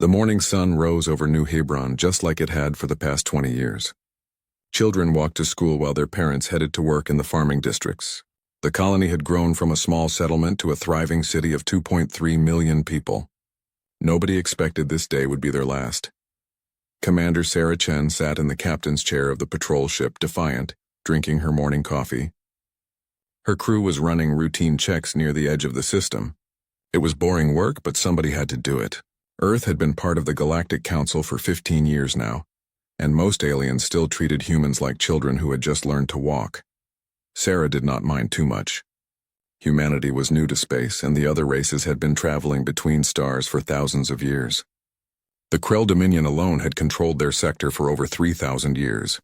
The morning sun rose over New Hebron just like it had for the past 20 years. Children walked to school while their parents headed to work in the farming districts. The colony had grown from a small settlement to a thriving city of 2.3 million people. Nobody expected this day would be their last. Commander Sarah Chen sat in the captain's chair of the patrol ship Defiant, drinking her morning coffee. Her crew was running routine checks near the edge of the system. It was boring work, but somebody had to do it. Earth had been part of the Galactic Council for 15 years now, and most aliens still treated humans like children who had just learned to walk. Sarah did not mind too much. Humanity was new to space, and the other races had been traveling between stars for thousands of years. The Krell Dominion alone had controlled their sector for over 3,000 years.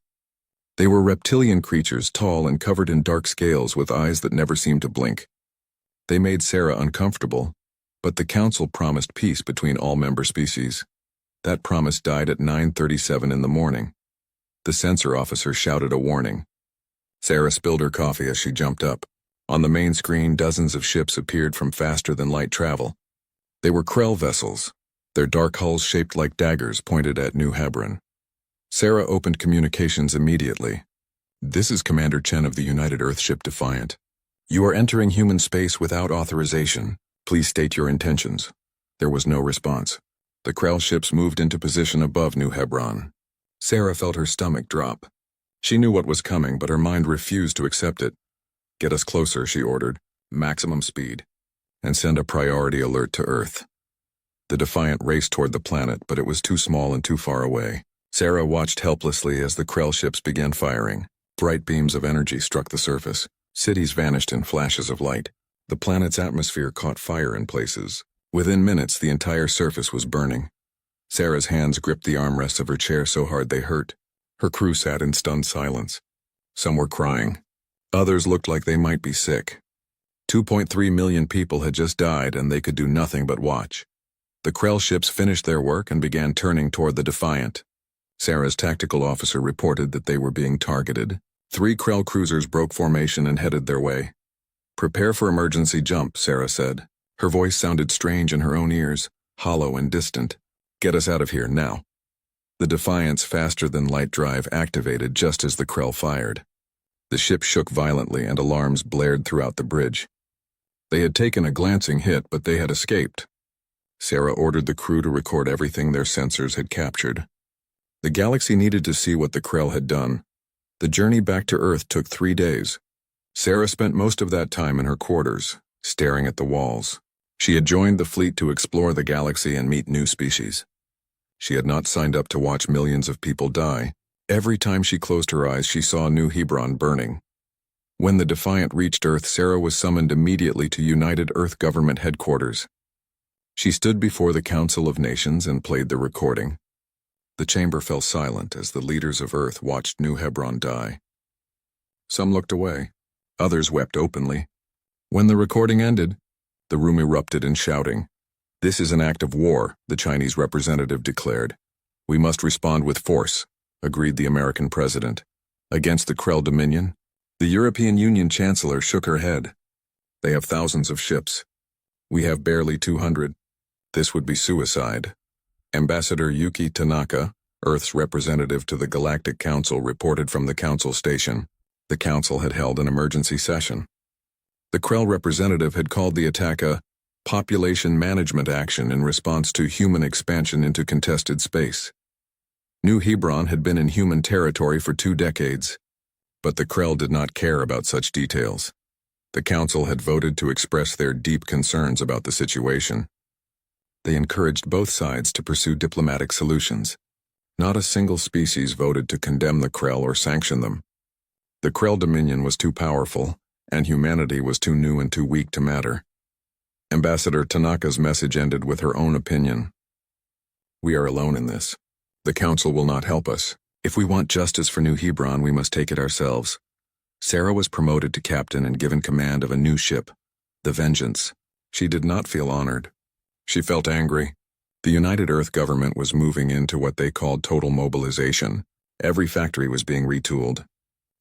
They were reptilian creatures, tall and covered in dark scales with eyes that never seemed to blink. They made Sarah uncomfortable, but the Council promised peace between all member species. That promise died at 9:37 in the morning. The sensor officer shouted a warning. Sarah spilled her coffee as she jumped up. On the main screen, dozens of ships appeared from faster-than-light travel. They were Krell vessels, their dark hulls shaped like daggers pointed at New Hebron. Sarah opened communications immediately. "This is Commander Chen of the United Earthship Defiant. You are entering human space without authorization. Please state your intentions." There was no response. The Krell ships moved into position above New Hebron. Sarah felt her stomach drop. She knew what was coming, but her mind refused to accept it. "Get us closer," she ordered. "Maximum speed. And send a priority alert to Earth." The Defiant raced toward the planet, but it was too small and too far away. Sarah watched helplessly as the Krell ships began firing. Bright beams of energy struck the surface. Cities vanished in flashes of light. The planet's atmosphere caught fire in places. Within minutes, the entire surface was burning. Sarah's hands gripped the armrests of her chair so hard they hurt. Her crew sat in stunned silence. Some were crying. Others looked like they might be sick. 2.3 million people had just died, and they could do nothing but watch. The Krell ships finished their work and began turning toward the Defiant. Sarah's tactical officer reported that they were being targeted. 3 Krell cruisers broke formation and headed their way. "Prepare for emergency jump," Sarah said. Her voice sounded strange in her own ears, hollow and distant. "Get us out of here, now." The Defiant's faster-than-light drive activated just as the Krell fired. The ship shook violently and alarms blared throughout the bridge. They had taken a glancing hit, but they had escaped. Sarah ordered the crew to record everything their sensors had captured. The galaxy needed to see what the Krell had done. The journey back to Earth took 3 days. Sarah spent most of that time in her quarters, staring at the walls. She had joined the fleet to explore the galaxy and meet new species. She had not signed up to watch millions of people die. Every time she closed her eyes, she saw New Hebron burning. When the Defiant reached Earth, Sarah was summoned immediately to United Earth Government headquarters. She stood before the Council of Nations and played the recording. The chamber fell silent as the leaders of Earth watched New Hebron die. Some looked away. Others wept openly. When the recording ended, the room erupted in shouting. "This is an act of war," the Chinese representative declared. "We must respond with force," agreed the American president. "Against the Krell Dominion?" The European Union chancellor shook her head. "They have thousands of ships. We have barely 200. This would be suicide." Ambassador Yuki Tanaka, Earth's representative to the Galactic Council, reported from the Council station. The Council had held an emergency session. The Krell representative had called the attack a population management action in response to human expansion into contested space. New Hebron had been in human territory for 2 decades, but the Krell did not care about such details. The Council had voted to express their deep concerns about the situation. They encouraged both sides to pursue diplomatic solutions. Not a single species voted to condemn the Krell or sanction them. The Krell Dominion was too powerful, and humanity was too new and too weak to matter. Ambassador Tanaka's message ended with her own opinion. "We are alone in this. The Council will not help us. If we want justice for New Hebron, we must take it ourselves." Sarah was promoted to captain and given command of a new ship, the Vengeance. She did not feel honored. She felt angry. The United Earth government was moving into what they called total mobilization. Every factory was being retooled.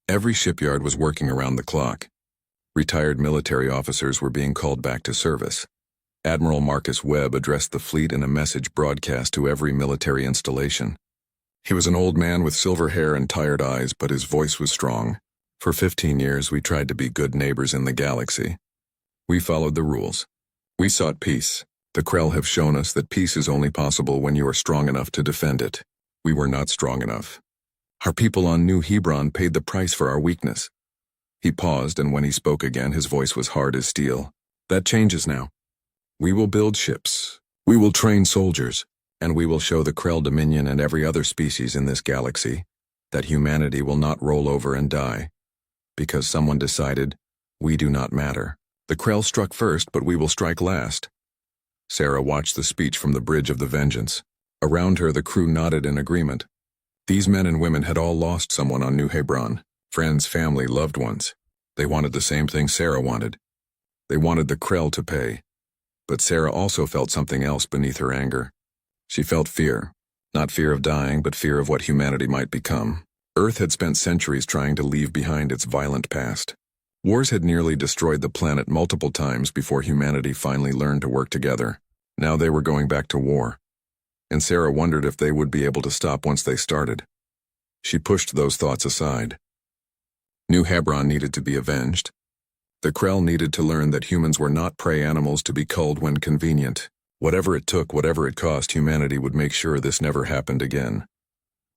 Every shipyard was working around the clock. Retired military officers were being called back to service. Admiral Marcus Webb addressed the fleet in a message broadcast to every military installation. He was an old man with silver hair and tired eyes, but his voice was strong. For 15 years, we tried to be good neighbors in the galaxy. We followed the rules. We sought peace. The Krell have shown us that peace is only possible when you are strong enough to defend it. We were not strong enough. Our people on New Hebron paid the price for our weakness. He paused, and when he spoke again, his voice was hard as steel. That changes now. We will build ships. We will train soldiers. And we will show the Krell Dominion and every other species in this galaxy that humanity will not roll over and die. Because someone decided, we do not matter. The Krell struck first, but we will strike last. Sarah watched the speech from the bridge of the Vengeance. Around her, the crew nodded in agreement. These men and women had all lost someone on New Hebron. Friends, family, loved ones. They wanted the same thing Sarah wanted. They wanted the Krell to pay. But Sarah also felt something else beneath her anger. She felt fear. Not fear of dying, but fear of what humanity might become. Earth had spent centuries trying to leave behind its violent past. Wars had nearly destroyed the planet multiple times before humanity finally learned to work together. Now they were going back to war. And Sarah wondered if they would be able to stop once they started. She pushed those thoughts aside. New Hebron needed to be avenged. The Krell needed to learn that humans were not prey animals to be culled when convenient. Whatever it took, whatever it cost, humanity would make sure this never happened again.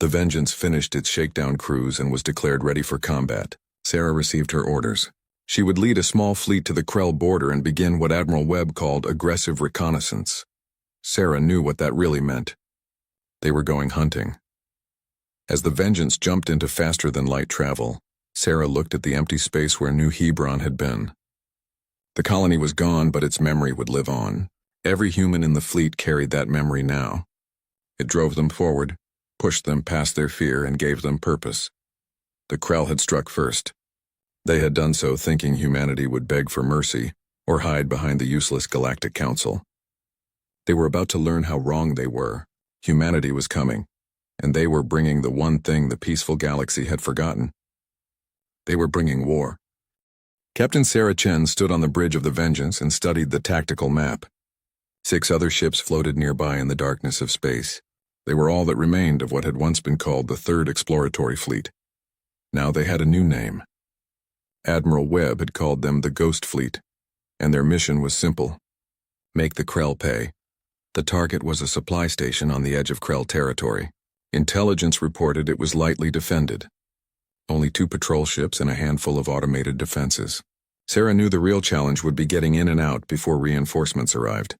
The Vengeance finished its shakedown cruise and was declared ready for combat. Sarah received her orders. She would lead a small fleet to the Krell border and begin what Admiral Webb called aggressive reconnaissance. Sarah knew what that really meant. They were going hunting. As the Vengeance jumped into faster-than-light travel, Sarah looked at the empty space where New Hebron had been. The colony was gone, but its memory would live on. Every human in the fleet carried that memory now. It drove them forward, pushed them past their fear, and gave them purpose. The Krell had struck first. They had done so thinking humanity would beg for mercy or hide behind the useless Galactic Council. They were about to learn how wrong they were. Humanity was coming, and they were bringing the one thing the peaceful galaxy had forgotten. They were bringing war. Captain Sarah Chen stood on the bridge of the Vengeance and studied the tactical map. 6 other ships floated nearby in the darkness of space. They were all that remained of what had once been called the Third Exploratory Fleet. Now they had a new name. Admiral Webb had called them the Ghost Fleet, and their mission was simple: make the Krell pay. The target was a supply station on the edge of Krell territory. Intelligence reported it was lightly defended. Only 2 patrol ships and a handful of automated defenses. Sarah knew the real challenge would be getting in and out before reinforcements arrived.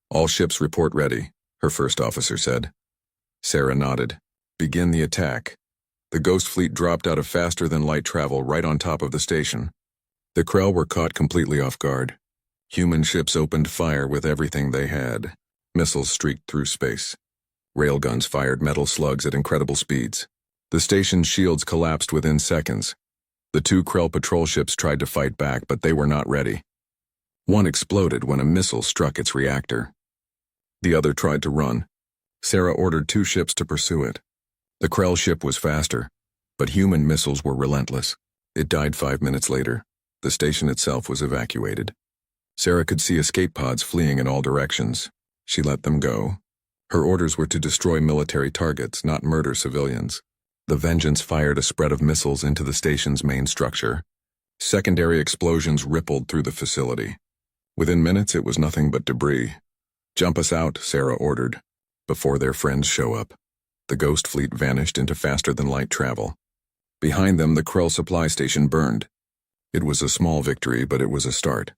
All ships report ready, her first officer said. Sarah nodded. Begin the attack. The Ghost Fleet dropped out of faster-than-light travel right on top of the station. The Krell were caught completely off guard. Human ships opened fire with everything they had. Missiles streaked through space. Railguns fired metal slugs at incredible speeds. The station's shields collapsed within seconds. The 2 Krell patrol ships tried to fight back, but they were not ready. One exploded when a missile struck its reactor. The other tried to run. Sarah ordered 2 ships to pursue it. The Krell ship was faster, but human missiles were relentless. It died 5 minutes later. The station itself was evacuated. Sarah could see escape pods fleeing in all directions. She let them go. Her orders were to destroy military targets, not murder civilians. The Vengeance fired a spread of missiles into the station's main structure. Secondary explosions rippled through the facility. Within minutes, it was nothing but debris. "Jump us out," Sarah ordered, before their friends show up. The Ghost Fleet vanished into faster-than-light travel. Behind them, the Krell supply station burned. It was a small victory, but it was a start.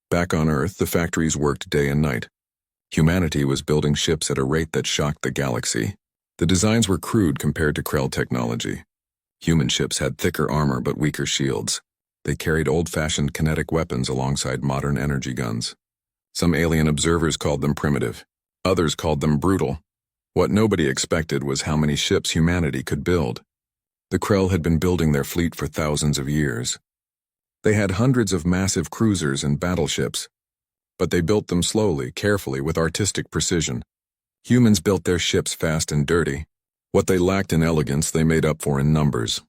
Back on Earth, the factories worked day and night. Humanity was building ships at a rate that shocked the galaxy. The designs were crude compared to Krell technology. Human ships had thicker armor but weaker shields. They carried old-fashioned kinetic weapons alongside modern energy guns. Some alien observers called them primitive. Others called them brutal. What nobody expected was how many ships humanity could build. The Krell had been building their fleet for thousands of years. They had hundreds of massive cruisers and battleships, but they built them slowly, carefully, with artistic precision. Humans built their ships fast and dirty. What they lacked in elegance, they made up for in numbers.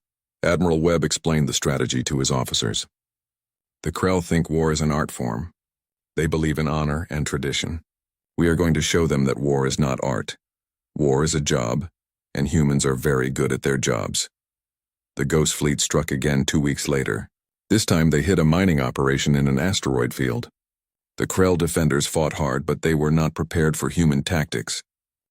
Admiral Webb explained the strategy to his officers. The Krell think war is an art form. They believe in honor and tradition. We are going to show them that war is not art. War is a job, and humans are very good at their jobs. The Ghost Fleet struck again 2 weeks later. This time they hit a mining operation in an asteroid field. The Krell defenders fought hard, but they were not prepared for human tactics.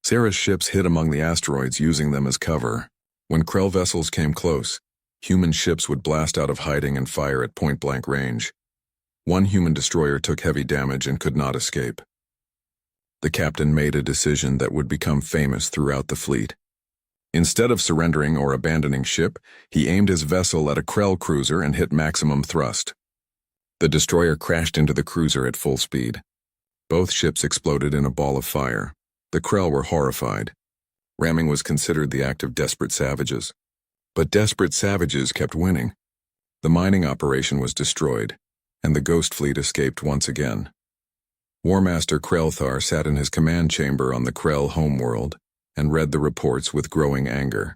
Sarah's ships hid among the asteroids, using them as cover. When Krell vessels came close, human ships would blast out of hiding and fire at point-blank range. One human destroyer took heavy damage and could not escape. The captain made a decision that would become famous throughout the fleet. Instead of surrendering or abandoning ship, he aimed his vessel at a Krell cruiser and hit maximum thrust. The destroyer crashed into the cruiser at full speed. Both ships exploded in a ball of fire. The Krell were horrified. Ramming was considered the act of desperate savages. But desperate savages kept winning. The mining operation was destroyed, and the Ghost Fleet escaped once again. War Master Krellthar sat in his command chamber on the Krell homeworld and read the reports with growing anger.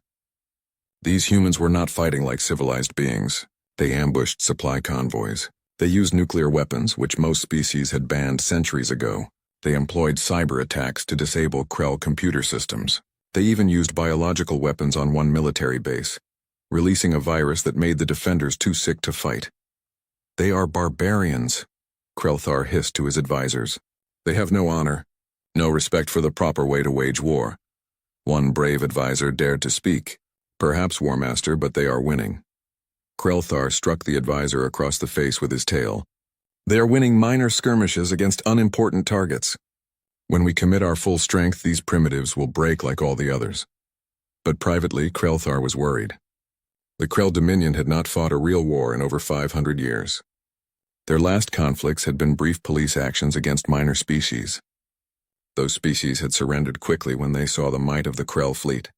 These humans were not fighting like civilized beings. They ambushed supply convoys. They used nuclear weapons, which most species had banned centuries ago. They employed cyber attacks to disable Krell computer systems. They even used biological weapons on one military base, releasing a virus that made the defenders too sick to fight. They are barbarians, Krellthar hissed to his advisors. They have no honor, no respect for the proper way to wage war. One brave advisor dared to speak. Perhaps, War Master, but they are winning. Krellthar struck the advisor across the face with his tail. They are winning minor skirmishes against unimportant targets. When we commit our full strength, these primitives will break like all the others. But privately, Krellthar was worried. The Krell Dominion had not fought a real war in over 500 years. Their last conflicts had been brief police actions against minor species. Those species had surrendered quickly when they saw the might of the Krell fleet.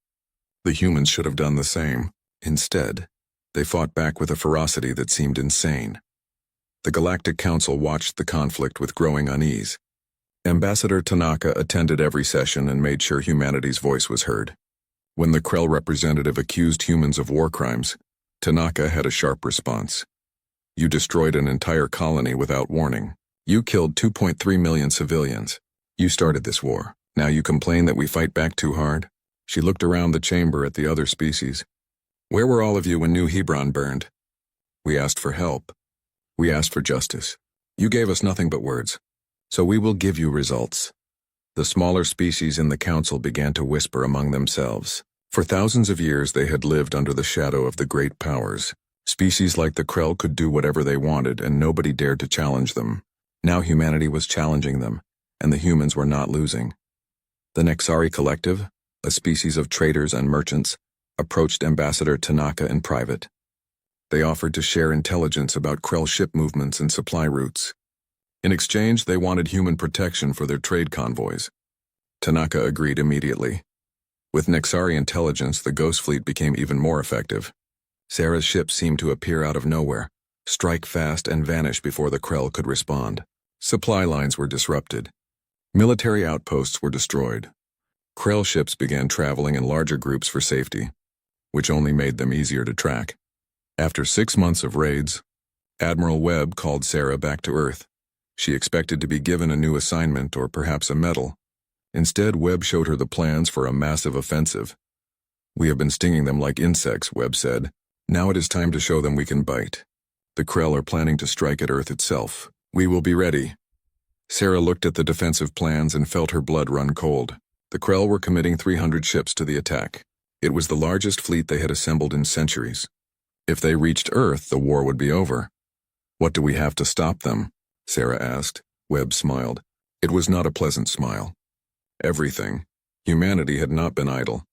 The humans should have done the same. Instead, they fought back with a ferocity that seemed insane. The Galactic Council watched the conflict with growing unease. Ambassador Tanaka attended every session and made sure humanity's voice was heard. When the Krell representative accused humans of war crimes, Tanaka had a sharp response. You destroyed an entire colony without warning. You killed 2.3 million civilians. You started this war. Now you complain that we fight back too hard? She looked around the chamber at the other species. Where were all of you when New Hebron burned? We asked for help. We asked for justice. You gave us nothing but words. So we will give you results. The smaller species in the council began to whisper among themselves. For thousands of years they had lived under the shadow of the great powers. Species like the Krell could do whatever they wanted, and nobody dared to challenge them. Now humanity was challenging them, and the humans were not losing. The Nexari Collective, a species of traders and merchants, approached Ambassador Tanaka in private. They offered to share intelligence about Krell ship movements and supply routes. In exchange, they wanted human protection for their trade convoys. Tanaka agreed immediately. With Nexari intelligence, the Ghost Fleet became even more effective. Sarah's ship seemed to appear out of nowhere, strike fast and vanish before the Krell could respond. Supply lines were disrupted. Military outposts were destroyed. Krell ships began traveling in larger groups for safety, which only made them easier to track. After 6 months of raids, Admiral Webb called Sarah back to Earth. She expected to be given a new assignment or perhaps a medal. Instead, Webb showed her the plans for a massive offensive. We have been stinging them like insects, Webb said. Now it is time to show them we can bite. The Krell are planning to strike at Earth itself. We will be ready. Sarah looked at the defensive plans and felt her blood run cold. The Krell were committing 300 ships to the attack. It was the largest fleet they had assembled in centuries. If they reached Earth, the war would be over. What do we have to stop them? Sarah asked. Webb smiled. It was not a pleasant smile. Everything. Humanity had not been idle.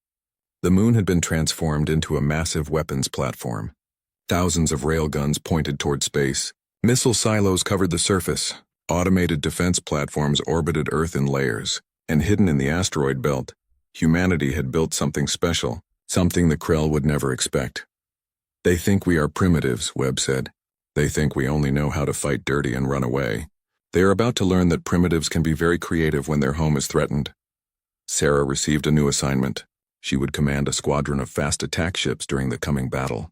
The moon had been transformed into a massive weapons platform. Thousands of railguns pointed toward space. Missile silos covered the surface. Automated defense platforms orbited Earth in layers. And hidden in the asteroid belt, humanity had built something special, something the Krell would never expect. They think we are primitives, Webb said. They think we only know how to fight dirty and run away. They are about to learn that primitives can be very creative when their home is threatened. Sarah received a new assignment. She would command a squadron of fast attack ships during the coming battle.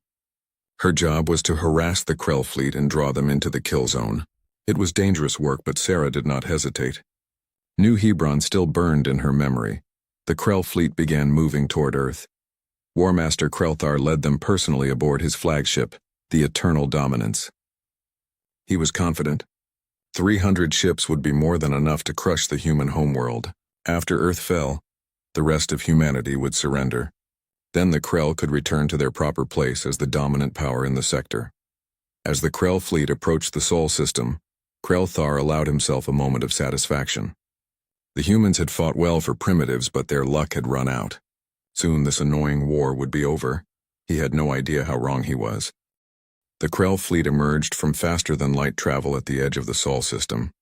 Her job was to harass the Krell fleet and draw them into the kill zone. It was dangerous work, but Sarah did not hesitate. New Hebron still burned in her memory. The Krell fleet began moving toward Earth. War Master Krelthar led them personally aboard his flagship, the Eternal Dominance. He was confident. 300 ships would be more than enough to crush the human homeworld. After Earth fell, the rest of humanity would surrender. Then the Krell could return to their proper place as the dominant power in the sector. As the Krell fleet approached the Sol system, Krelthar allowed himself a moment of satisfaction. The humans had fought well for primitives, but their luck had run out. Soon this annoying war would be over. He had no idea how wrong he was. The Krell fleet emerged from faster-than-light travel at the edge of the Sol system.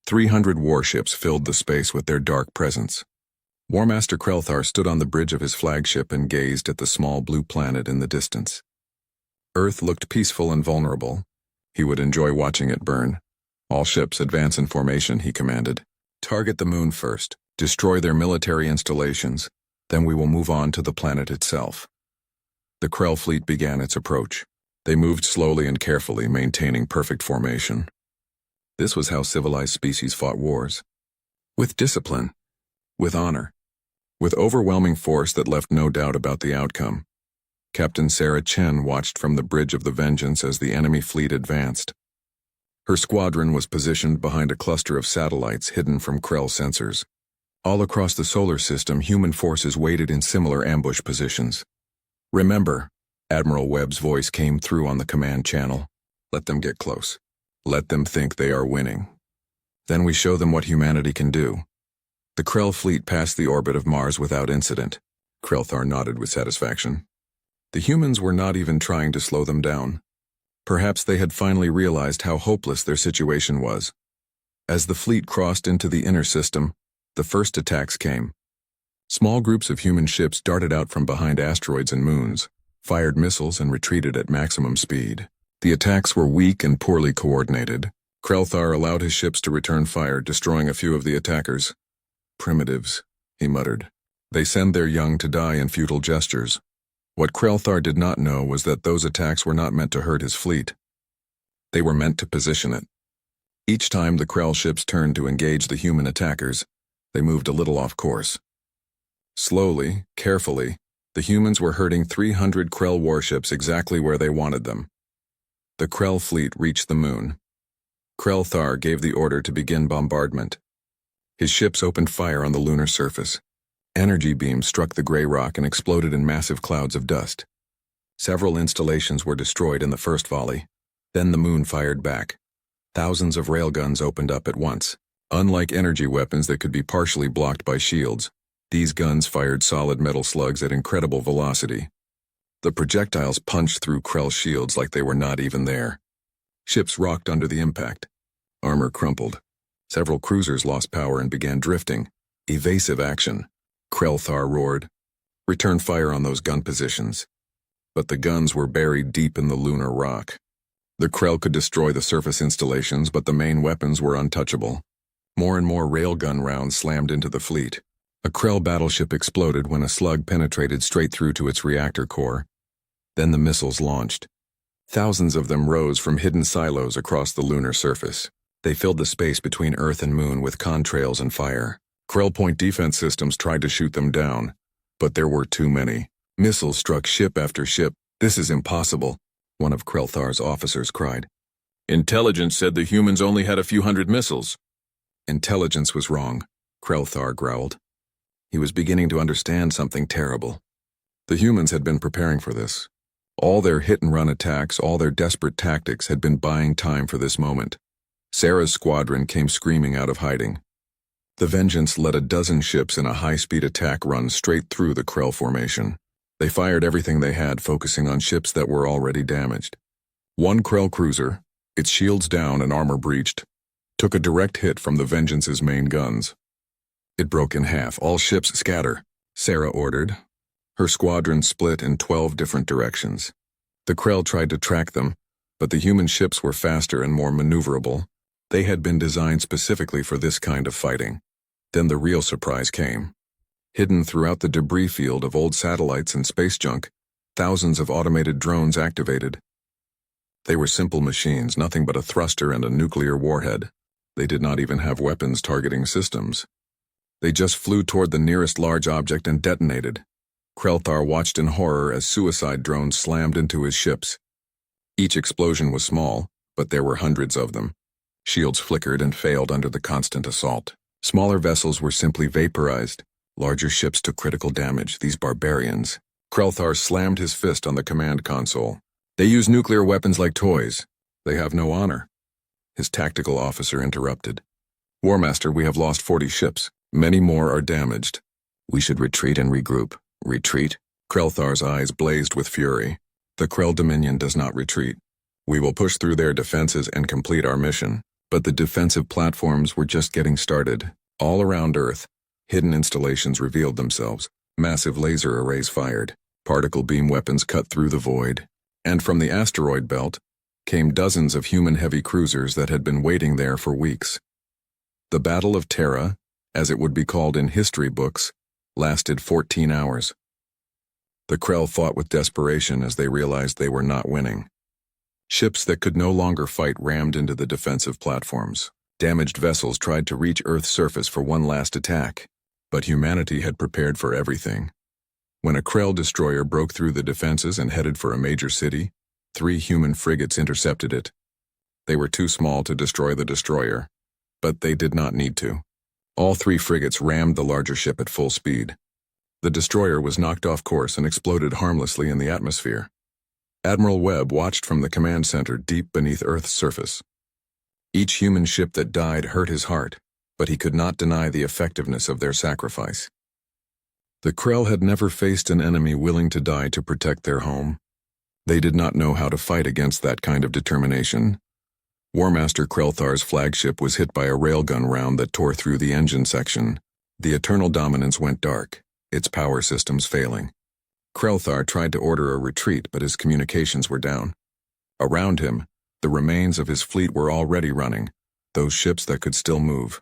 300 warships filled the space with their dark presence. War Master Krelthar stood on the bridge of his flagship and gazed at the small blue planet in the distance. Earth looked peaceful and vulnerable. He would enjoy watching it burn. All ships advance in formation, he commanded. Target the moon first. Destroy their military installations. Then we will move on to the planet itself. The Krell fleet began its approach. They moved slowly and carefully, maintaining perfect formation. This was how civilized species fought wars. With discipline. With honor. With overwhelming force that left no doubt about the outcome. Captain Sarah Chen watched from the bridge of the Vengeance as the enemy fleet advanced. Her squadron was positioned behind a cluster of satellites hidden from Krell sensors. All across the solar system, human forces waited in similar ambush positions. Remember, Admiral Webb's voice came through on the command channel. Let them get close. Let them think they are winning. Then we show them what humanity can do. The Krell fleet passed the orbit of Mars without incident. Krelthar nodded with satisfaction. The humans were not even trying to slow them down. Perhaps they had finally realized how hopeless their situation was. As the fleet crossed into the inner system, the first attacks came. Small groups of human ships darted out from behind asteroids and moons, fired missiles and retreated at maximum speed. The attacks were weak and poorly coordinated. Krelthar allowed his ships to return fire, destroying a few of the attackers. Primitives, he muttered. They send their young to die in futile gestures. What Krelthar did not know was that those attacks were not meant to hurt his fleet. They were meant to position it. Each time the Krell ships turned to engage the human attackers, they moved a little off course. Slowly, carefully, the humans were herding 300 Krell warships exactly where they wanted them. The Krell fleet reached the moon. Krelthar gave the order to begin bombardment. His ships opened fire on the lunar surface. Energy beams struck the gray rock and exploded in massive clouds of dust. Several installations were destroyed in the first volley. Then the moon fired back. Thousands of railguns opened up at once. Unlike energy weapons that could be partially blocked by shields, these guns fired solid metal slugs at incredible velocity. The projectiles punched through Krell shields like they were not even there. Ships rocked under the impact. Armor crumpled. Several cruisers lost power and began drifting. Evasive action. Krelthar roared. Return fire on those gun positions. But the guns were buried deep in the lunar rock. The Krell could destroy the surface installations, but the main weapons were untouchable. More and more railgun rounds slammed into the fleet. A Krell battleship exploded when a slug penetrated straight through to its reactor core. Then the missiles launched. Thousands of them rose from hidden silos across the lunar surface. They filled the space between Earth and Moon with contrails and fire. Krell point defense systems tried to shoot them down, but there were too many. Missiles struck ship after ship. "This is impossible," one of Krelthar's officers cried. "Intelligence said the humans only had a few hundred missiles." Intelligence was wrong, Krelthar growled. He was beginning to understand something terrible. The humans had been preparing for this. All their hit-and-run attacks, all their desperate tactics had been buying time for this moment. Sarah's squadron came screaming out of hiding. The Vengeance led a dozen ships in a high-speed attack run straight through the Krell formation. They fired everything they had, focusing on ships that were already damaged. One Krell cruiser, its shields down and armor breached, took a direct hit from the Vengeance's main guns. It broke in half. "All ships scatter," Sarah ordered. Her squadron split in 12 different directions. The Krell tried to track them, but the human ships were faster and more maneuverable. They had been designed specifically for this kind of fighting. Then the real surprise came. Hidden throughout the debris field of old satellites and space junk, thousands of automated drones activated. They were simple machines, nothing but a thruster and a nuclear warhead. They did not even have weapons targeting systems. They just flew toward the nearest large object and detonated. Krelthar watched in horror as suicide drones slammed into his ships. Each explosion was small, but there were hundreds of them. Shields flickered and failed under the constant assault. Smaller vessels were simply vaporized. Larger ships took critical damage, these barbarians. Krelthar slammed his fist on the command console. They use nuclear weapons like toys. They have no honor. His tactical officer interrupted. War Master, we have lost 40 ships. Many more are damaged. We should retreat and regroup. Retreat? Krelthar's eyes blazed with fury. The Krell Dominion does not retreat. We will push through their defenses and complete our mission. But the defensive platforms were just getting started. All around Earth, hidden installations revealed themselves. Massive laser arrays fired. Particle beam weapons cut through the void. And from the asteroid belt came dozens of human heavy cruisers that had been waiting there for weeks. The Battle of Terra, as it would be called in history books, lasted 14 hours. The Krell fought with desperation as they realized they were not winning. Ships that could no longer fight rammed into the defensive platforms. Damaged vessels tried to reach Earth's surface for one last attack, but humanity had prepared for everything. When a Krell destroyer broke through the defenses and headed for a major city, 3 human frigates intercepted it. They were too small to destroy the destroyer, but they did not need to. All 3 frigates rammed the larger ship at full speed. The destroyer was knocked off course and exploded harmlessly in the atmosphere. Admiral Webb watched from the command center deep beneath Earth's surface. Each human ship that died hurt his heart, but he could not deny the effectiveness of their sacrifice. The Krell had never faced an enemy willing to die to protect their home. They did not know how to fight against that kind of determination. War Master Krelthar's flagship was hit by a railgun round that tore through the engine section. The Eternal Dominance went dark, its power systems failing. Krelthar tried to order a retreat, but his communications were down. Around him, the remains of his fleet were already running, those ships that could still move.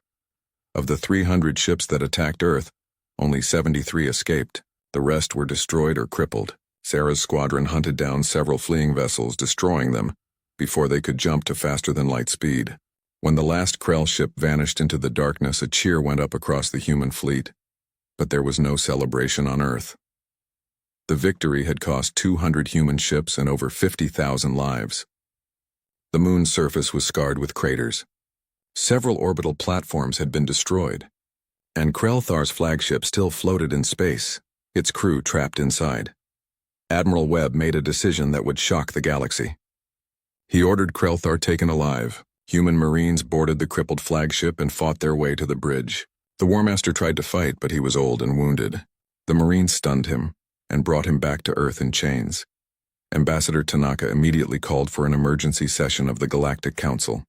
Of the 300 ships that attacked Earth, only 73 escaped. The rest were destroyed or crippled. Sarah's squadron hunted down several fleeing vessels, destroying them before they could jump to faster-than-light speed. When the last Krell ship vanished into the darkness, a cheer went up across the human fleet. But there was no celebration on Earth. The victory had cost 200 human ships and over 50,000 lives. The moon's surface was scarred with craters. Several orbital platforms had been destroyed, and Krelthar's flagship still floated in space, its crew trapped inside. Admiral Webb made a decision that would shock the galaxy. He ordered Krelthar taken alive. Human Marines boarded the crippled flagship and fought their way to the bridge. The War Master tried to fight, but he was old and wounded. The Marines stunned him and brought him back to Earth in chains. Ambassador Tanaka immediately called for an emergency session of the Galactic Council.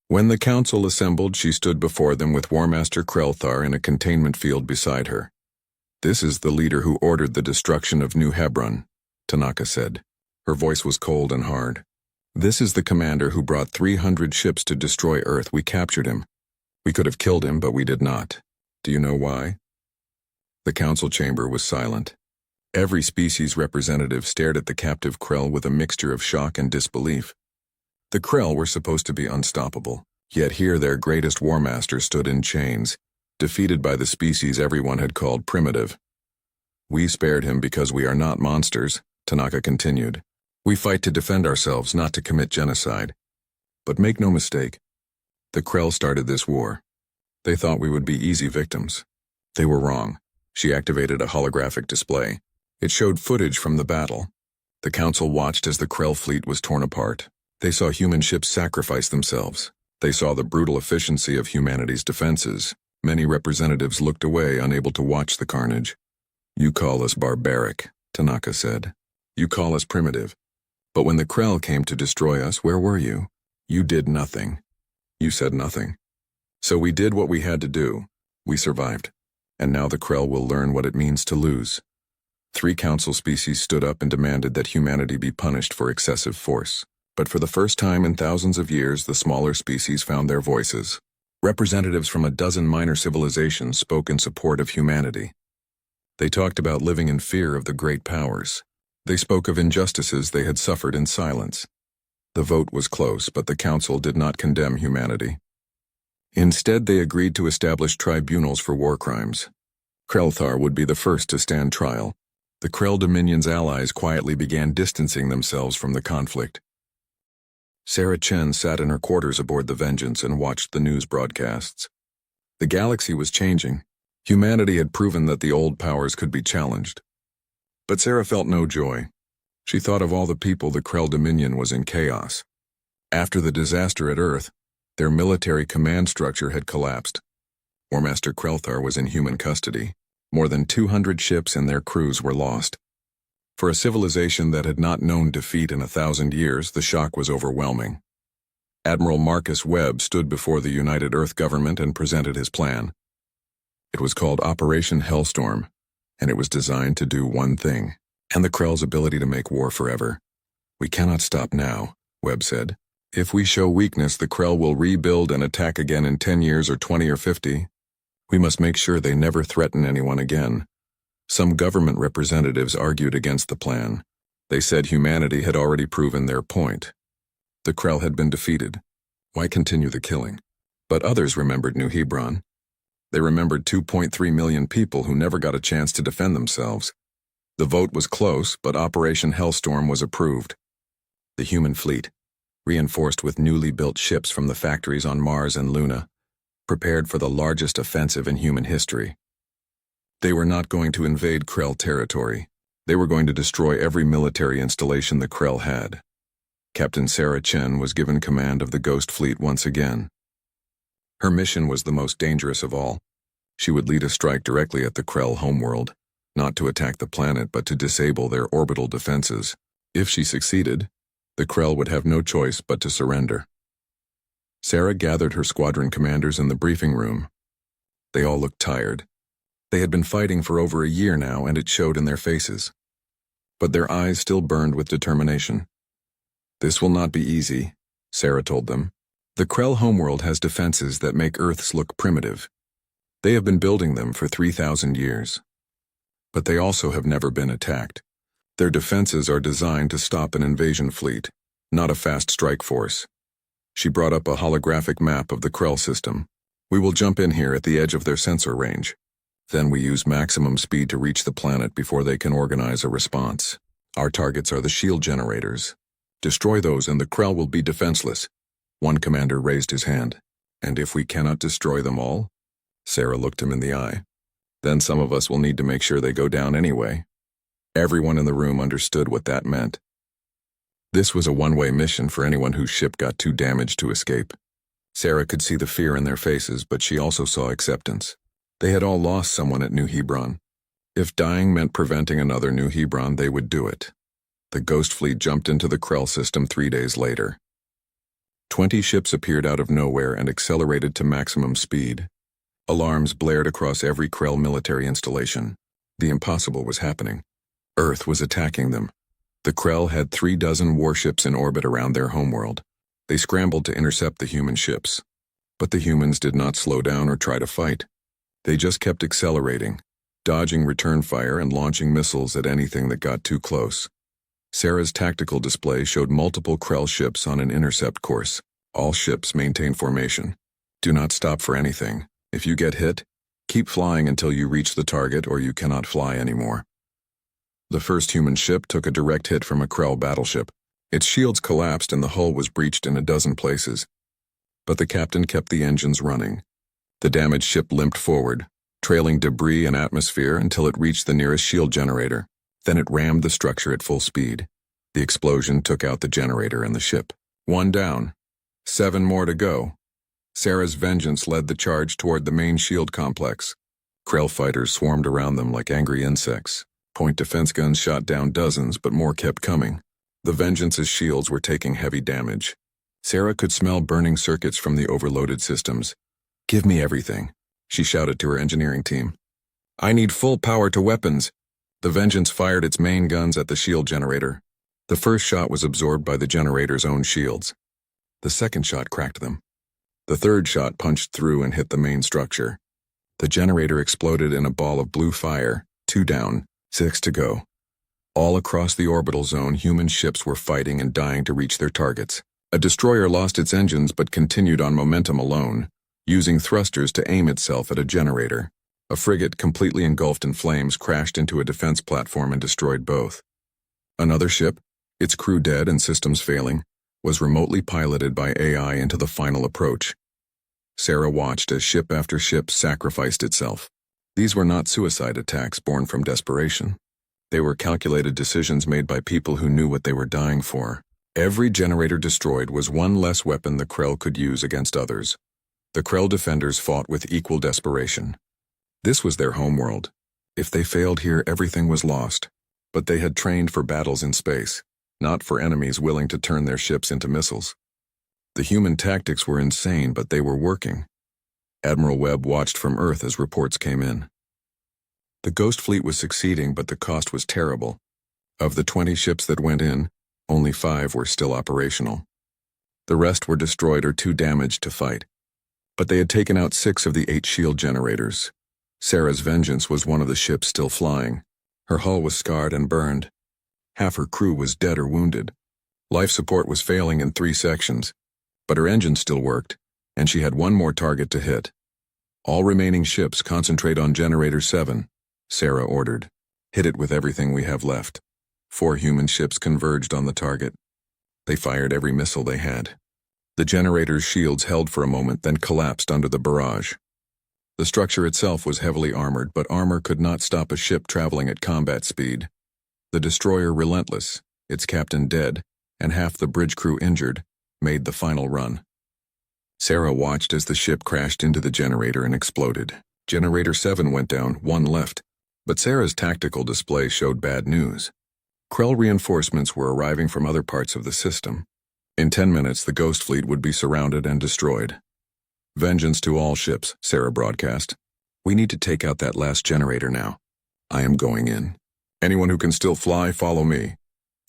When the council assembled, she stood before them with War Master Krelthar in a containment field beside her. "This is the leader who ordered the destruction of New Hebron," Tanaka said. Her voice was cold and hard. "This is the commander who brought 300 ships to destroy Earth. We captured him. We could have killed him, but we did not. Do you know why?" The council chamber was silent. Every species representative stared at the captive Krell with a mixture of shock and disbelief. The Krell were supposed to be unstoppable, yet here their greatest war master stood in chains, defeated by the species everyone had called primitive. "We spared him because we are not monsters," Tanaka continued. "We fight to defend ourselves, not to commit genocide. But make no mistake, the Krell started this war. They thought we would be easy victims. They were wrong." She activated a holographic display. It showed footage from the battle. The council watched as the Krell fleet was torn apart. They saw human ships sacrifice themselves. They saw the brutal efficiency of humanity's defenses. Many representatives looked away, unable to watch the carnage. "You call us barbaric," Tanaka said. "You call us primitive. But when the Krell came to destroy us, where were you? You did nothing. You said nothing. So we did what we had to do. We survived. And now the Krell will learn what it means to lose." 3 council species stood up and demanded that humanity be punished for excessive force. But for the first time in thousands of years, the smaller species found their voices. Representatives from a dozen minor civilizations spoke in support of humanity. They talked about living in fear of the great powers. They spoke of injustices they had suffered in silence. The vote was close, but the council did not condemn humanity. Instead, they agreed to establish tribunals for war crimes. Krelthar would be the first to stand trial. The Krell Dominion's allies quietly began distancing themselves from the conflict. Sarah Chen sat in her quarters aboard the Vengeance and watched the news broadcasts. The galaxy was changing. Humanity had proven that the old powers could be challenged. But Sarah felt no joy. She thought of all the people the Krell Dominion was in chaos. After the disaster at Earth, their military command structure had collapsed. War Master Krelthar was in human custody. More than 200 ships and their crews were lost. For a civilization that had not known defeat in 1,000 years, the shock was overwhelming. Admiral Marcus Webb stood before the United Earth government and presented his plan. It was called Operation Hellstorm, and it was designed to do one thing, and the Krell's ability to make war forever. "We cannot stop now," Webb said. "If we show weakness, the Krell will rebuild and attack again in 10 years or 20 or 50. We must make sure they never threaten anyone again." Some government representatives argued against the plan. They said humanity had already proven their point. The Krell had been defeated. Why continue the killing? But others remembered New Hebron. They remembered 2.3 million people who never got a chance to defend themselves. The vote was close, but Operation Hellstorm was approved. The human fleet, reinforced with newly built ships from the factories on Mars and Luna, prepared for the largest offensive in human history. They were not going to invade Krell territory. They were going to destroy every military installation the Krell had. Captain Sarah Chen was given command of the Ghost Fleet once again. Her mission was the most dangerous of all. She would lead a strike directly at the Krell homeworld, not to attack the planet but to disable their orbital defenses. If she succeeded, the Krell would have no choice but to surrender. Sarah gathered her squadron commanders in the briefing room. They all looked tired. They had been fighting for over a year now, and it showed in their faces. But their eyes still burned with determination. "This will not be easy," Sarah told them. "The Krell homeworld has defenses that make Earth's look primitive. They have been building them for 3,000 years. But they also have never been attacked. Their defenses are designed to stop an invasion fleet, not a fast strike force." She brought up a holographic map of the Krell system. "We will jump in here at the edge of their sensor range. Then we use maximum speed to reach the planet before they can organize a response. Our targets are the shield generators. Destroy those and the Krell will be defenseless." One commander raised his hand. "And if we cannot destroy them all?" Sarah looked him in the eye. "Then some of us will need to make sure they go down anyway." Everyone in the room understood what that meant. This was a one-way mission for anyone whose ship got too damaged to escape. Sarah could see the fear in their faces, but she also saw acceptance. They had all lost someone at New Hebron. If dying meant preventing another New Hebron, they would do it. The Ghost Fleet jumped into the Krell system 3 days later. 20 ships appeared out of nowhere and accelerated to maximum speed. Alarms blared across every Krell military installation. The impossible was happening. Earth was attacking them. The Krell had 36 warships in orbit around their homeworld. They scrambled to intercept the human ships. But the humans did not slow down or try to fight. They just kept accelerating, dodging return fire and launching missiles at anything that got too close. Sarah's tactical display showed multiple Krell ships on an intercept course. All ships maintain formation. Do not stop for anything. If you get hit, keep flying until you reach the target or you cannot fly anymore. The first human ship took a direct hit from a Krell battleship. Its shields collapsed and the hull was breached in a dozen places. But the captain kept the engines running. The damaged ship limped forward, trailing debris and atmosphere until it reached the nearest shield generator. Then it rammed the structure at full speed. The explosion took out the generator and the ship. 1 down. 7 more to go. Sarah's Vengeance led the charge toward the main shield complex. Krell fighters swarmed around them like angry insects. Point defense guns shot down dozens, but more kept coming. The Vengeance's shields were taking heavy damage. Sarah could smell burning circuits from the overloaded systems. "Give me everything," she shouted to her engineering team. "I need full power to weapons." The Vengeance fired its main guns at the shield generator. The first shot was absorbed by the generator's own shields. The second shot cracked them. The third shot punched through and hit the main structure. The generator exploded in a ball of blue fire. 2 down, 6 to go. All across the orbital zone, human ships were fighting and dying to reach their targets. A destroyer lost its engines but continued on momentum alone, using thrusters to aim itself at a generator. A frigate completely engulfed in flames crashed into a defense platform and destroyed both. Another ship, its crew dead and systems failing, was remotely piloted by AI into the final approach. Sarah watched as ship after ship sacrificed itself. These were not suicide attacks born from desperation. They were calculated decisions made by people who knew what they were dying for. Every generator destroyed was one less weapon the Krell could use against others. The Krell defenders fought with equal desperation. This was their homeworld. If they failed here, everything was lost. But they had trained for battles in space, not for enemies willing to turn their ships into missiles. The human tactics were insane, but they were working. Admiral Webb watched from Earth as reports came in. The Ghost Fleet was succeeding, but the cost was terrible. Of the 20 ships that went in, only 5 were still operational. The rest were destroyed or too damaged to fight. But they had taken out 6 of the 8 shield generators. Sarah's Vengeance was one of the ships still flying. Her hull was scarred and burned. Half her crew was dead or wounded. Life support was failing in 3 sections, but her engine still worked, and she had one more target to hit. All remaining ships concentrate on Generator 7, Sarah ordered. Hit it with everything we have left. 4 human ships converged on the target. They fired every missile they had. The generator's shields held for a moment, then collapsed under the barrage. The structure itself was heavily armored, but armor could not stop a ship traveling at combat speed. The destroyer, Relentless, its captain dead, and half the bridge crew injured, made the final run. Sarah watched as the ship crashed into the generator and exploded. Generator 7 went down, 1 left, but Sarah's tactical display showed bad news. Krell reinforcements were arriving from other parts of the system. In 10 minutes, the Ghost Fleet would be surrounded and destroyed. Vengeance to all ships, Sarah broadcast. We need to take out that last generator now. I am going in. Anyone who can still fly, follow me.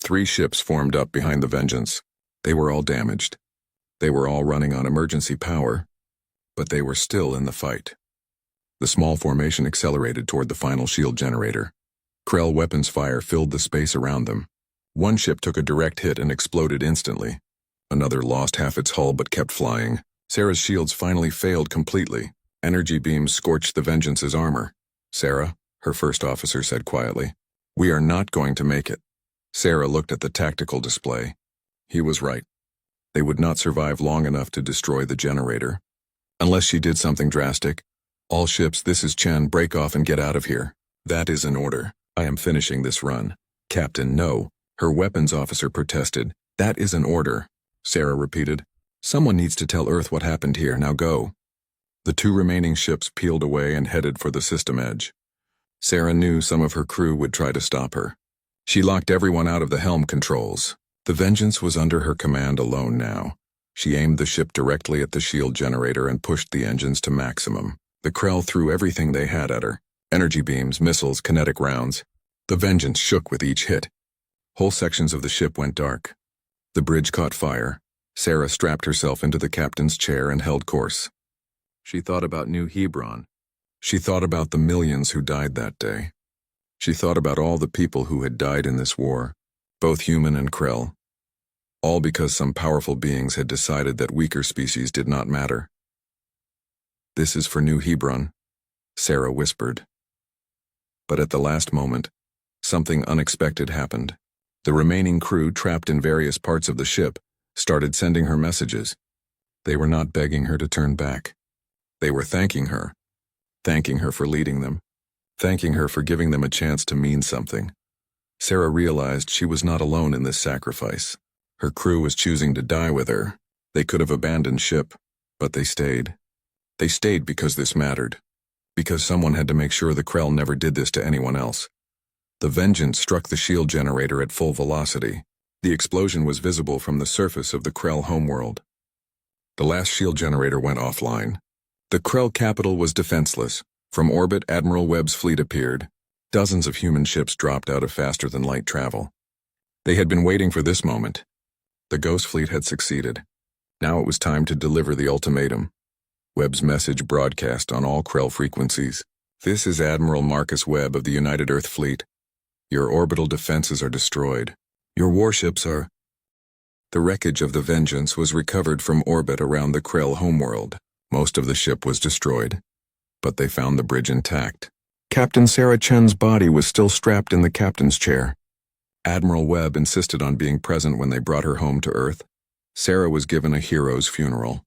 3 ships formed up behind the Vengeance. They were all damaged. They were all running on emergency power, but they were still in the fight. The small formation accelerated toward the final shield generator. Krell weapons fire filled the space around them. One ship took a direct hit and exploded instantly. Another lost half its hull but kept flying. Sarah's shields finally failed completely. Energy beams scorched the Vengeance's armor. Sarah, her first officer said quietly, "We are not going to make it." Sarah looked at the tactical display. He was right. They would not survive long enough to destroy the generator. Unless she did something drastic. All ships, this is Chen, break off and get out of here. That is an order. I am finishing this run. Captain, no. Her weapons officer protested. That is an order. Sarah repeated. Someone needs to tell Earth what happened here, now go. The 2 remaining ships peeled away and headed for the system edge. Sarah knew some of her crew would try to stop her. She locked everyone out of the helm controls. The Vengeance was under her command alone now. She aimed the ship directly at the shield generator and pushed the engines to maximum. The Krell threw everything they had at her. Energy beams, missiles, kinetic rounds. The Vengeance shook with each hit. Whole sections of the ship went dark. The bridge caught fire. Sarah strapped herself into the captain's chair and held course. She thought about New Hebron. She thought about the millions who died that day. She thought about all the people who had died in this war, both human and Krell. All because some powerful beings had decided that weaker species did not matter. This is for New Hebron, Sarah whispered. But at the last moment, something unexpected happened. The remaining crew, trapped in various parts of the ship, started sending her messages. They were not begging her to turn back. They were thanking her for leading them, thanking her for giving them a chance to mean something. Sarah realized she was not alone in this sacrifice. Her crew was choosing to die with her. They could have abandoned ship, but they stayed. They stayed because this mattered, because someone had to make sure the Krell never did this to anyone else. The Vengeance struck the shield generator at full velocity. The explosion was visible from the surface of the Krell homeworld. The last shield generator went offline. The Krell capital was defenseless. From orbit, Admiral Webb's fleet appeared. Dozens of human ships dropped out of faster-than-light travel. They had been waiting for this moment. The Ghost Fleet had succeeded. Now it was time to deliver the ultimatum. Webb's message broadcast on all Krell frequencies. This is Admiral Marcus Webb of the United Earth Fleet. Your orbital defenses are destroyed. Your warships are... The wreckage of the Vengeance was recovered from orbit around the Krell homeworld. Most of the ship was destroyed, but they found the bridge intact. Captain Sarah Chen's body was still strapped in the captain's chair. Admiral Webb insisted on being present when they brought her home to Earth. Sarah was given a hero's funeral.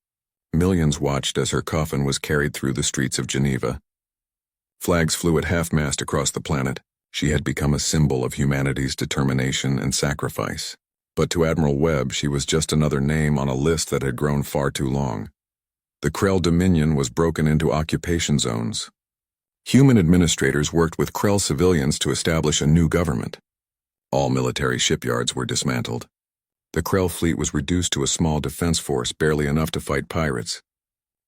Millions watched as her coffin was carried through the streets of Geneva. Flags flew at half-mast across the planet. She had become a symbol of humanity's determination and sacrifice. But to Admiral Webb, she was just another name on a list that had grown far too long. The Krell Dominion was broken into occupation zones. Human administrators worked with Krell civilians to establish a new government. All military shipyards were dismantled. The Krell fleet was reduced to a small defense force, barely enough to fight pirates.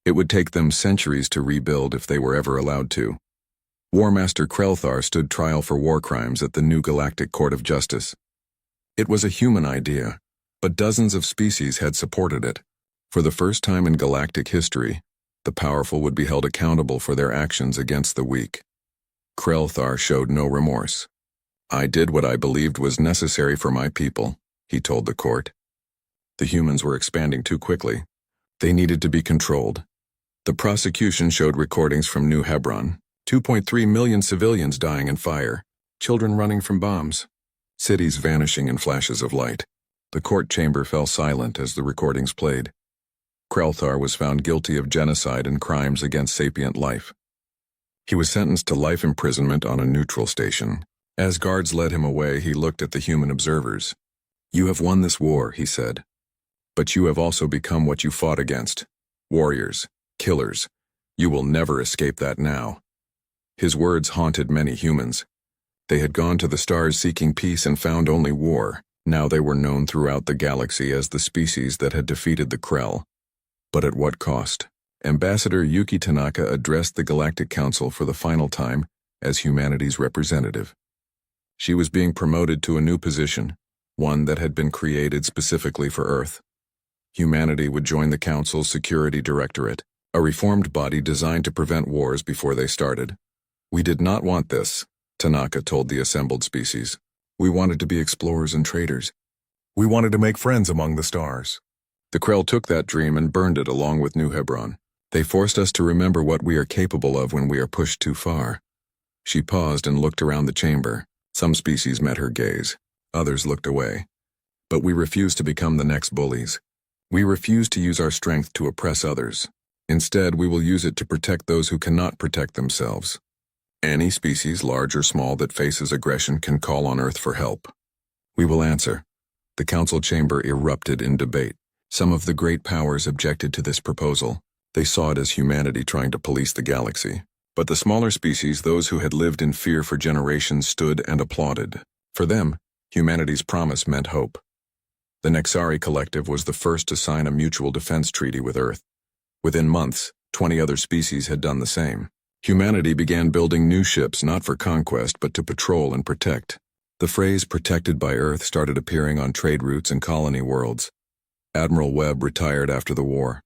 It would take them centuries to rebuild if they were ever allowed to. War Master Krellthar stood trial for war crimes at the new Galactic Court of Justice. It was a human idea, but dozens of species had supported it. For the first time in galactic history, the powerful would be held accountable for their actions against the weak. Krellthar showed no remorse. "I did what I believed was necessary for my people," he told the court. The humans were expanding too quickly. They needed to be controlled. The prosecution showed recordings from New Hebron, 2.3 million civilians dying in fire, children running from bombs, cities vanishing in flashes of light. The court chamber fell silent as the recordings played. Krellthar was found guilty of genocide and crimes against sapient life. He was sentenced to life imprisonment on a neutral station. As guards led him away, he looked at the human observers. "You have won this war," he said. "But you have also become what you fought against. Warriors, killers. You will never escape that now." His words haunted many humans. They had gone to the stars seeking peace and found only war. Now they were known throughout the galaxy as the species that had defeated the Krell. But at what cost? Ambassador Yuki Tanaka addressed the Galactic Council for the final time as humanity's representative. She was being promoted to a new position, one that had been created specifically for Earth. Humanity would join the Council's Security Directorate, a reformed body designed to prevent wars before they started. "We did not want this," Tanaka told the assembled species. "We wanted to be explorers and traders. We wanted to make friends among the stars." The Krell took that dream and burned it along with New Hebron. "They forced us to remember what we are capable of when we are pushed too far." She paused and looked around the chamber. Some species met her gaze. Others looked away. "But we refused to become the next bullies. We refuse to use our strength to oppress others. Instead, we will use it to protect those who cannot protect themselves. Any species, large or small, that faces aggression can call on Earth for help. We will answer." The council chamber erupted in debate. Some of the great powers objected to this proposal. They saw it as humanity trying to police the galaxy. But the smaller species, those who had lived in fear for generations, stood and applauded. For them, humanity's promise meant hope. The Nexari Collective was the first to sign a mutual defense treaty with Earth. Within months, 20 other species had done the same. Humanity began building new ships not for conquest but to patrol and protect. The phrase "protected by Earth" started appearing on trade routes and colony worlds. Admiral Webb retired after the war.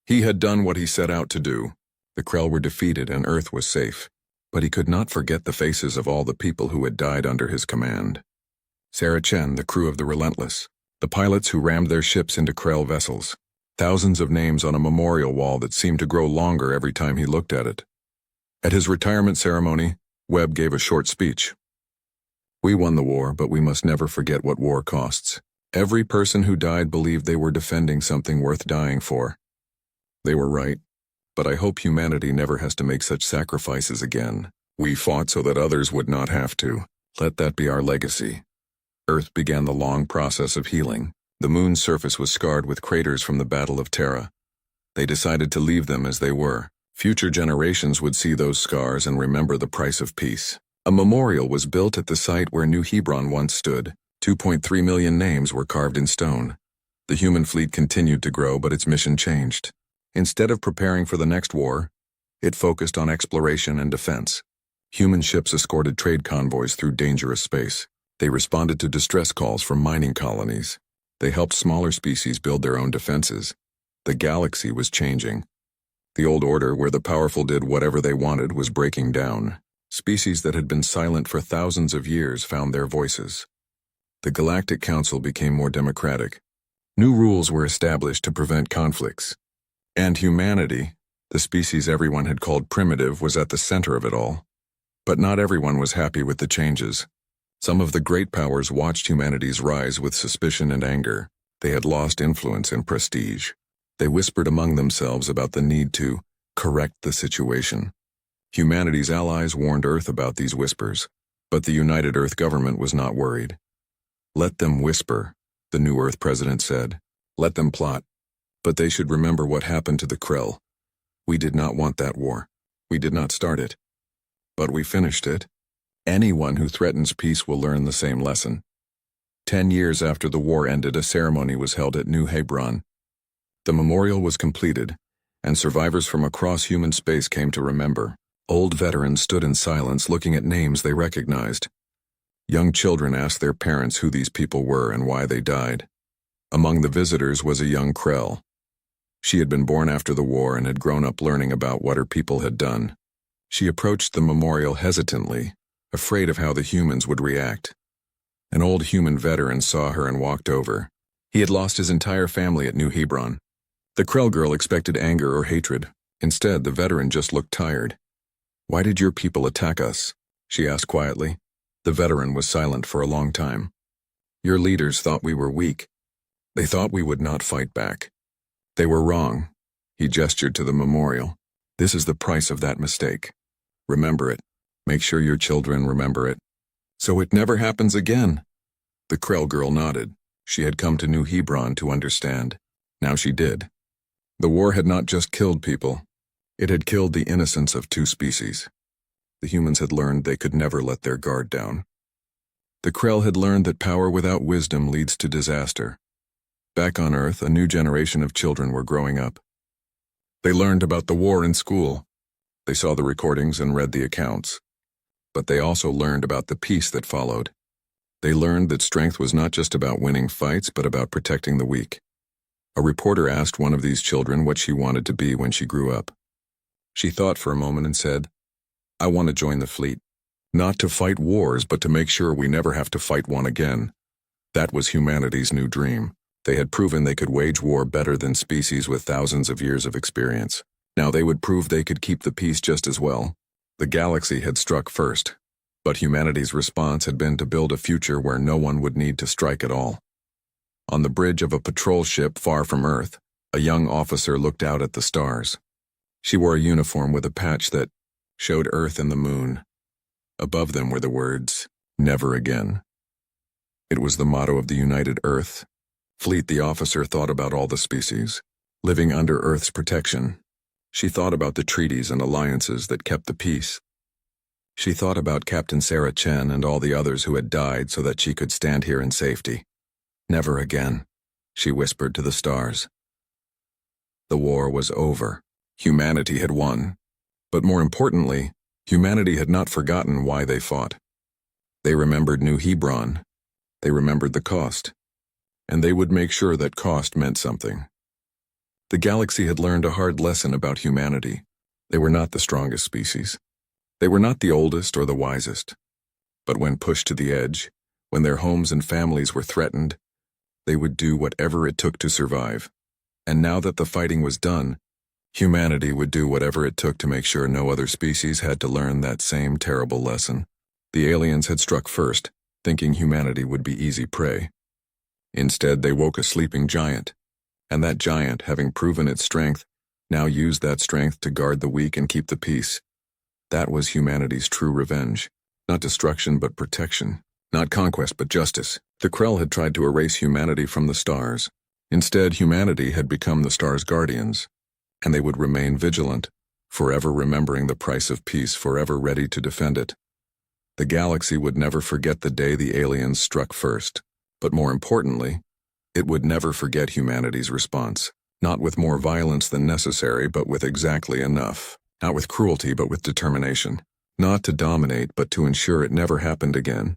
He had done what he set out to do. The Krell were defeated and Earth was safe. But he could not forget the faces of all the people who had died under his command. Sarah Chen, the crew of the Relentless. The pilots who rammed their ships into Krell vessels. Thousands of names on a memorial wall that seemed to grow longer every time he looked at it. At his retirement ceremony, Webb gave a short speech. "We won the war, but we must never forget what war costs. Every person who died believed they were defending something worth dying for. They were right, but I hope humanity never has to make such sacrifices again. We fought so that others would not have to. Let that be our legacy." Earth began the long process of healing. The moon's surface was scarred with craters from the Battle of Terra. They decided to leave them as they were. Future generations would see those scars and remember the price of peace. A memorial was built at the site where New Hebron once stood. 2.3 million names were carved in stone. The human fleet continued to grow, but its mission changed. Instead of preparing for the next war, it focused on exploration and defense. Human ships escorted trade convoys through dangerous space. They responded to distress calls from mining colonies. They helped smaller species build their own defenses. The galaxy was changing. The old order, where the powerful did whatever they wanted, was breaking down. Species that had been silent for thousands of years found their voices. The Galactic Council became more democratic. New rules were established to prevent conflicts. And humanity, the species everyone had called primitive, was at the center of it all. But not everyone was happy with the changes. Some of the great powers watched humanity's rise with suspicion and anger. They had lost influence and prestige. They whispered among themselves about the need to correct the situation. Humanity's allies warned Earth about these whispers, but the United Earth government was not worried. Let them whisper, the new Earth president said. Let them plot. But they should remember what happened to the Krell. We did not want that war. We did not start it. But we finished it. Anyone who threatens peace will learn the same lesson. 10 years after the war ended, a ceremony was held at New Hebron. The memorial was completed, and survivors from across human space came to remember. Old veterans stood in silence, looking at names they recognized. Young children asked their parents who these people were and why they died. Among the visitors was a young Krell. She had been born after the war and had grown up learning about what her people had done. She approached the memorial hesitantly, afraid of how the humans would react. An old human veteran saw her and walked over. He had lost his entire family at New Hebron. The Krell girl expected anger or hatred. Instead, the veteran just looked tired. "Why did your people attack us?" she asked quietly. The veteran was silent for a long time. "Your leaders thought we were weak. They thought we would not fight back. They were wrong." He gestured to the memorial. "This is the price of that mistake. Remember it. Make sure your children remember it. So it never happens again." The Krell girl nodded. She had come to New Hebron to understand. Now she did. The war had not just killed people. It had killed the innocence of two species. The humans had learned they could never let their guard down. The Krell had learned that power without wisdom leads to disaster. Back on Earth, a new generation of children were growing up. They learned about the war in school. They saw the recordings and read the accounts. But they also learned about the peace that followed. They learned that strength was not just about winning fights, but about protecting the weak. A reporter asked one of these children what she wanted to be when she grew up. She thought for a moment and said, "I want to join the fleet. Not to fight wars, but to make sure we never have to fight one again." That was humanity's new dream. They had proven they could wage war better than species with thousands of years of experience. Now they would prove they could keep the peace just as well. The galaxy had struck first, but humanity's response had been to build a future where no one would need to strike at all. On the bridge of a patrol ship far from Earth, a young officer looked out at the stars. She wore a uniform with a patch that showed Earth and the moon. Above them were the words, "Never again." It was the motto of the United Earth Fleet. The officer thought about all the species, living under Earth's protection. She thought about the treaties and alliances that kept the peace. She thought about Captain Sarah Chen and all the others who had died so that she could stand here in safety. "Never again," she whispered to the stars. The war was over. Humanity had won. But more importantly, humanity had not forgotten why they fought. They remembered New Hebron. They remembered the cost. And they would make sure that cost meant something. The galaxy had learned a hard lesson about humanity. They were not the strongest species. They were not the oldest or the wisest. But when pushed to the edge, when their homes and families were threatened, they would do whatever it took to survive. And now that the fighting was done, humanity would do whatever it took to make sure no other species had to learn that same terrible lesson. The aliens had struck first, thinking humanity would be easy prey. Instead, they woke a sleeping giant. And that giant, having proven its strength, now used that strength to guard the weak and keep the peace. That was humanity's true revenge. Not destruction, but protection. Not conquest, but justice. The Krell had tried to erase humanity from the stars. Instead, humanity had become the stars' guardians. And they would remain vigilant, forever remembering the price of peace, forever ready to defend it. The galaxy would never forget the day the aliens struck first. But more importantly, it would never forget humanity's response, not with more violence than necessary, but with exactly enough. Not with cruelty, but with determination. Not to dominate, but to ensure it never happened again.